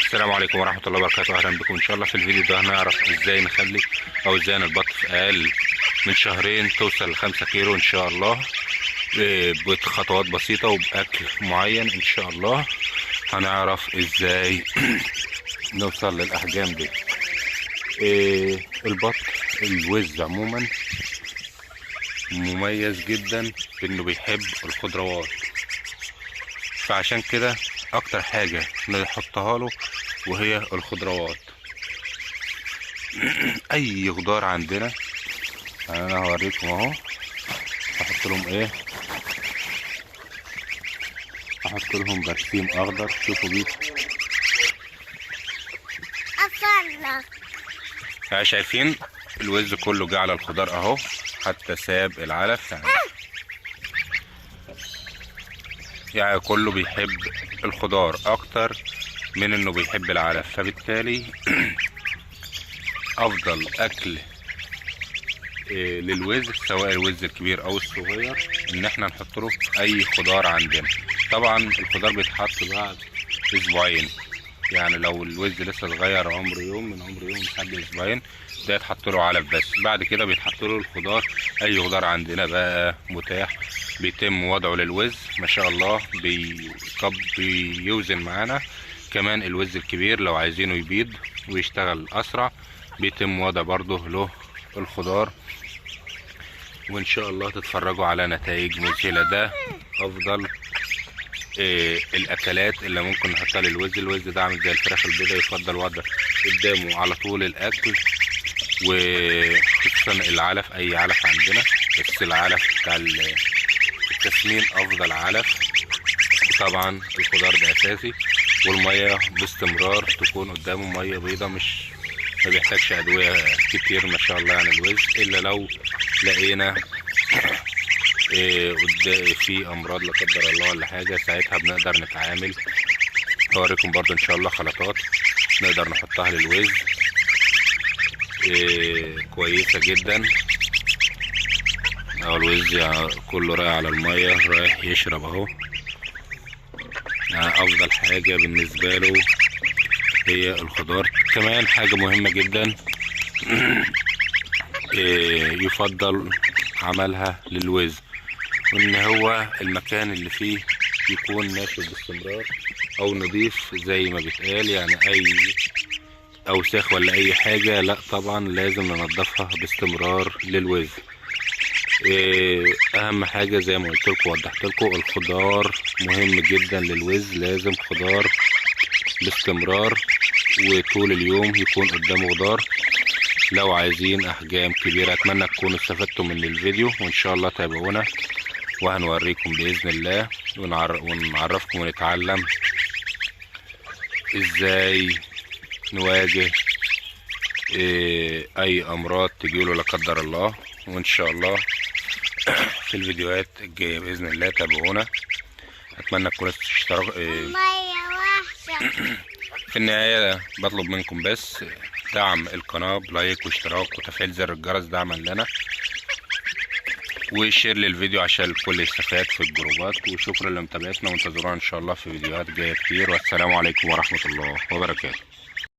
السلام عليكم ورحمة الله وبركاته. اهلا بكم. ان شاء الله في الفيديو ده هنعرف ازاي نخلي او ازاي نبط في اقل من شهرين توصل ل5 كيلو ان شاء الله، بخطوات بسيطة وبأكل معين ان شاء الله. هنعرف ازاي نوصل للأحجام دي. البط الوز عموما مميز جدا بانه بيحب الخضروات، فعشان كده اكتر حاجة نحطها له وهي الخضروات. اي خضار عندنا انا هوريكم اهو. هحط لهم ايه؟ هحط لهم برسيم اخضر. شوفوا بيه شايفين الوز كله جه على الخضار اهو، حتى ساب العلف. يعني كله بيحب الخضار اكتر من انه بيحب العلف، فبالتالي افضل اكل للوز سواء الوز الكبير او الصغير ان احنا نحط له اي خضار عندنا. طبعا الخضار بيتحط بعد اسبوعين، يعني لو الوز لسه صغير عمر يوم من عمر يوم لحد اسبوعين ده يتحط له علف بس. بعد كده بيتحط له الخضار، اي خضار عندنا بقى متاح بيتم وضعه للوز. ما شاء الله بيوزن معانا. كمان الوز الكبير لو عايزينه يبيض ويشتغل اسرع بيتم وضع برضه له الخضار، وان شاء الله تتفرجوا على نتائج مذهله. ده افضل الاكلات اللي ممكن نحطها للوز. الوز ده عامل زي الفراخ البيضاء، يفضل وضع قدامه على طول الاكل، وخصوصا العلف اي علف عندنا، بس العلف بتاع التسمين افضل علف. وطبعا الخضار ده اساسي، والميه باستمرار تكون قدامه ميه بيضاء، ما بيحتاجش ادويه كتير ما شاء الله عن الوز، الا لو لقينا في امراض لا قدر الله ولا حاجه، ساعتها بنقدر نتعامل. هوريكم برضو ان شاء الله خلطات نقدر نحطها للوز كويسه جدا. اهو الوز كله رايح على الميه، رايح يشرب اهو. افضل حاجه بالنسبه له هي الخضار. كمان حاجه مهمه جدا يفضل عملها للوز، وان هو المكان اللي فيه يكون ناشف باستمرار او نظيف زي ما بيتقال. يعني اي اوساخ ولا اي حاجه لا، طبعا لازم ننضفها باستمرار للوز. اهم حاجه زي ما قلت لكم وضحت لكم، الخضار مهم جدا للوز. لازم خضار باستمرار وطول اليوم يكون قدامه خضار لو عايزين احجام كبيره. اتمنى تكونوا استفدتوا من الفيديو، وان شاء الله تابعونا وهنوريكم باذن الله ونعرفكم ونتعلم ازاي نواجه اي امراض تجيله لا قدر الله. وان شاء الله في الفيديوهات الجايه باذن الله تابعونا. اتمنى تكونوا اشتركوا. في النهايه بطلب منكم بس دعم القناه بلايك واشتراك وتفعيل زر الجرس دعما لنا، وشير للفيديو عشان الكل يستفاد في الجروبات. وشكرا لمتابعتنا، وانتظرونا ان شاء الله في فيديوهات جايه كتير. والسلام عليكم ورحمه الله وبركاته.